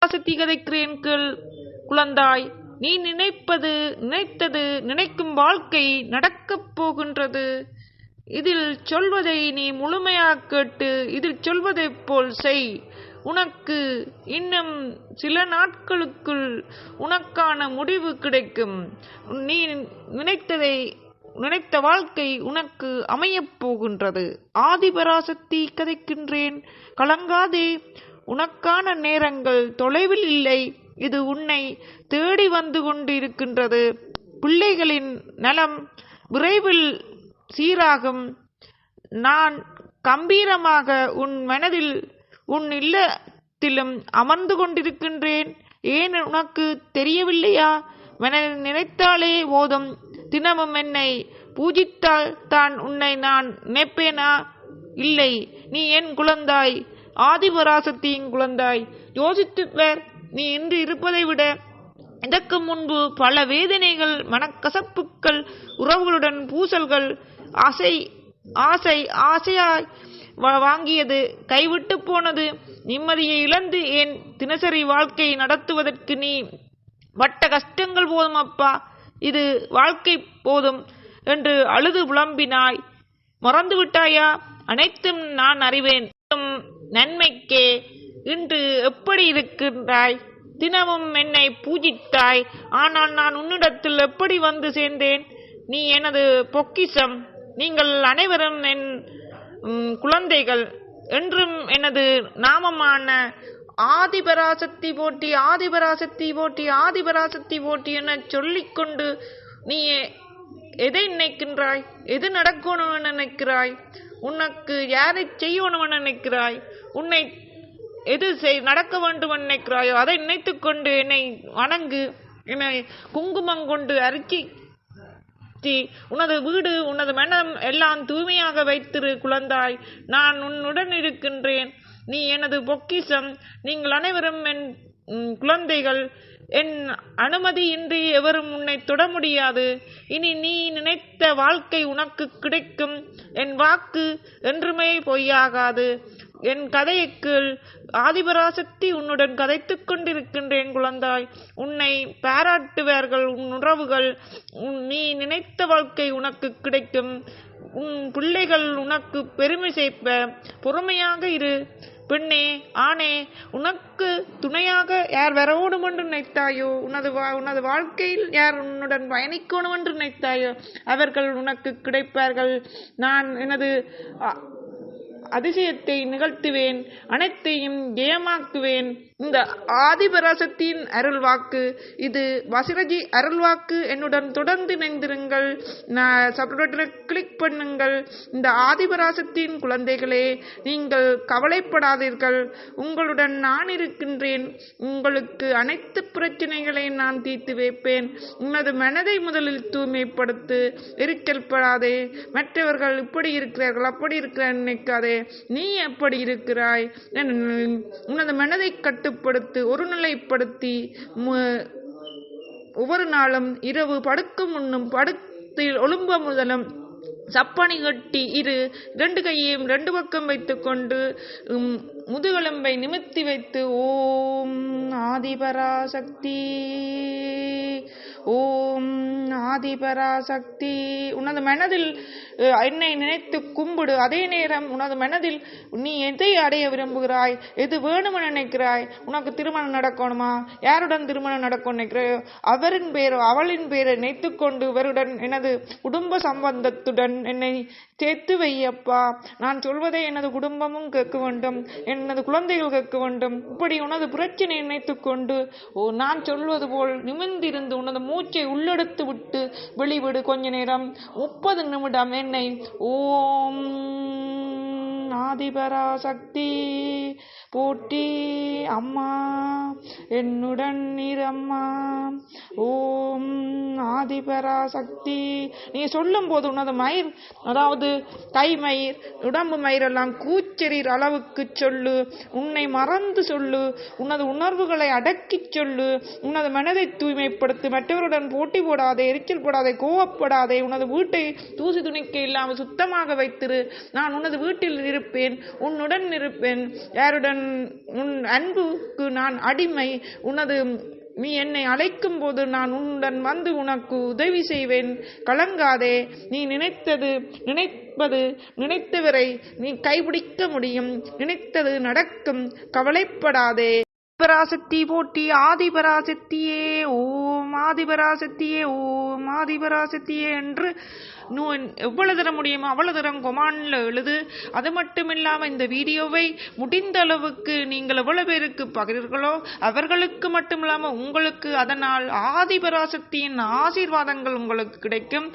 சக்தி கதைக்கிறேன் கேள் குழந்தாய். நீ நினைத்தது நினைக்கும் வாழ்க்கை நடக்கப் போகின்றது. இதில் சொல்வதை நீ முழுமையாக கேட்டு இதில் சொல்வதைப் போல் செய். உனக்கு இன்னும் சில நாட்களுக்குள் உனக்கான முடிவு கிடைக்கும். நீ நினைத்த வாழ்க்கை உனக்கு அமையப் போகின்றது. ஆதிபராசக்தி கதைக்கின்றேன், கலங்காதே. உனக்கான நேரங்கள் தொலைவில் இல்லை. இது உன்னை தேடி வந்து கொண்டிருக்கின்றது. பிள்ளைகளின் நலம் விரைவில் சீராகும். நான் கம்பீரமாக உன் மனதில் உன் இல்லத்திலும் அமர்ந்து கொண்டிருக்கின்றேன். ஏன் உனக்கு தெரியவில்லையா? மனதில் நினைத்தாலே போதும். தினமும் என்னை பூஜித்தால் தான் உன்னை நான் நினைப்பேனா? இல்லை, நீ என் குழந்தாய், ஆதிபராசக்தியின் குழந்தாய். யோசித்துவர். நீ இன்று இருப்பதை விட இதற்கு முன்பு பல வேதனைகள், மனக்கசப்புக்கள், உறவுகளுடன் பூசல்கள், ஆசையாய் வாங்கியது கைவிட்டு போனது. நிம்மதியை இழந்து என் தினசரி வாழ்க்கையை நடத்துவதற்கு நீ பட்ட கஷ்டங்கள் போதும் அப்பா, இது வாழ்க்கை போதும் என்று அழுது புலம்பினாய். மறந்துவிட்டாயா? அனைத்தும் நான் அறிவேன். நன்மைக்கே. இன்று எப்படி இருக்கின்றாய்? தினமும் என்னை பூஜித்தாய். ஆனால் நான் உன்னிடத்தில் எப்படி வந்து சேர்ந்தேன்? நீ எனது பொக்கிஷம். நீங்கள் அனைவரும் என் குழந்தைகள். என்றும் எனது நாமமான ஆதிபராசக்தி போட்டி, ஆதிபராசக்தி போட்டி, ஆதிபராசக்தி போட்டி என சொல்லிக்கொண்டு நீ எதை நினைக்கின்றாய்? எது நடக்கணும் நினைக்கிறாய்? உனக்கு யாரை செய்யணும் நினைக்கிறாய்? உன்னை எது நடக்க வேண்டும் நினைக்கிறாயோ அதை நினைத்துக் கொண்டு என்னை வணங்கு. என்னை குங்குமம் கொண்டு அரிச்சி உனது வீடு, உனது மனம் எல்லாம் தூய்மையாக வைத்திரு குழந்தாய். நான் உன்னுடன் இருக்கின்றேன். நீ எனது பொக்கிஷம். நீங்கள் அனைவரும் என் குழந்தைகள். என் அனுமதியின்றி எவரும் உன்னை தொட முடியாது. இனி நீ நினைத்த வாழ்க்கை உனக்கு கிடைக்கும். என் வாக்கு என்றுமே பொய்யாகாது. என் கதைக்கு ஆதிபராசக்தி உன்னுடன் கதைத்துக் கொண்டிருக்கின்றேன் குழந்தாய். உன்னை பாராட்டுவார்கள் உன் உறவுகள். நீ நினைத்த வாழ்க்கை உனக்கு கிடைக்கும். உன் பிள்ளைகள் உனக்கு பெருமை சேர்ப்ப. பொறுமையாக இரு பெண்ணே, ஆணே. உனக்கு துணையாக யார் வரவோடும் என்று நினைத்தாயோ, உனது வாழ்க்கையில் யார் உன்னுடன் பயணிக்கணும் என்று நினைத்தாயோ அவர்கள் உனக்கு கிடைப்பார்கள். நான் எனது அதிசயத்தை நிகழ்த்துவேன். அனைத்தையும் ஜெயமாக்குவேன். இந்த ஆதிபராசக்தியின் அருள்வாக்கு. இது வசிரஜி அருள்வாக்கு. என்னுடன் தொடர்ந்து இணைந்திருங்கள். சப்ஸ்கிரைப் கிளிக் பண்ணுங்கள். இந்த ஆதிபராசக்தியின் குழந்தைகளே, நீங்கள் கவலைப்படாதீர்கள். உங்களுடன் நான் இருக்கின்றேன். உங்களுக்கு அனைத்து பிரச்சனைகளையும் நான் தீர்த்து வைப்பேன். உனது மனதை முதலில் தூய்மைப்படுத்து. எரிச்சல் படாதே. மற்றவர்கள் இப்படி இருக்கிறார்கள், அப்படி இருக்கிறார் நினைக்காதே. நீ எப்படி இருக்கிறாய்? உனது மனதை கட்டுப்படுத்தி ஒருநிலைப்படுத்தி ஒவ்வொரு நாளும் இரவு படுக்கும் முன்னும் படுத்தில் ஒழும்ப முதலும் சப்பனி கட்டி இரு. 2 கையையும் 2 பக்கம் வைத்துக் கொண்டு முதுகெலும்பை நிமித்தி வைத்து ஓம் ஆதிபராசக்தி, ஓம் ஆதிபராசக்தி உனது மனதில் என்னை நினைத்து கும்பிடு. அதே நேரம் உனது மனதில் நீ எதை அடைய விரும்புகிறாய், எது வேணுமென நினைக்கிறாய்? உனக்கு திருமணம் நடக்கணுமா? யாருடன் திருமணம் நடக்கும் நினைக்கிறாயோ அவரின் பேரோ அவளின் பேரை நினைத்து கொண்டு இவருடன் எனது குடும்ப சம்பந்தத்துடன் என்னை சேர்த்து வையப்பா. நான் சொல்வதை எனது குடும்பமும் கேட்க வேண்டும், எனது குழந்தைகள் கேட்க வேண்டும். இப்படி உனது பிரச்சனை நினைத்துக் கொண்டு நான் சொல்வது போல் நிமிர்ந்திருந்து உனது மூச்சை உள்ளெடுத்து விட்டு வெளிவிடு. கொஞ்ச நேரம் 30 நிமிடம் என்னை ஓம் ஆதிபராசக்தி போட்டி அம்மா என்னுடன் நீரம்மா, ஓம் ஆதிபராசக்தி நீ சொல்லும் போது உனது மயிர், அதாவது கை மயிர், உடம்பு மயிரெல்லாம் கூச்செறீர் அளவுக்கு சொல்லு. உன்னை மறந்து சொல்லு. உனது உணர்வுகளை அடக்கி சொல்லு. உனது மனதை தூய்மைப்படுத்து. மற்றவருடன் போட்டி போடாதே, எரிச்சல் போடாதே, கோவப்படாதே. உனது வீட்டை தூசி துணிக்க இல்லாமல் சுத்தமாக வைத்திரு. நான் உனது வீட்டில் இருப்பேன், உன்னுடன் இருப்பேன். யாருடன் உன் அன்புக்கு நான் அடி அடிமை. நீ என்னை அழைக்கும் போது நான் உன்னுடன் வந்து உனக்கு உதவி செய்வேன். கலங்காதே. நீ நினைத்தவரை நீ கைபிடிக்க முடியும். நினைத்தது நடக்கும். கவலைப்படாதே. பராசக்தி போற்றி. ஆதிபராசக்தியே ஓம், ஆதிபராசக்தியே ஓம், ஆதிபராசக்தியே என்று எவ்வளவு தர முடியுமோ அவ்வளவு தரம் கொமான்ல எழுது. அது மட்டும் இல்லாம இந்த வீடியோவை முடிந்த அளவுக்கு நீங்கள் எவ்வளவு பேருக்கு பகிர்கிறீர்களோ அவர்களுக்கு மட்டும் இல்லாம உங்களுக்கு அதனால் ஆதிபராசக்தியின் ஆசீர்வாதங்கள் உங்களுக்கு கிடைக்கும்.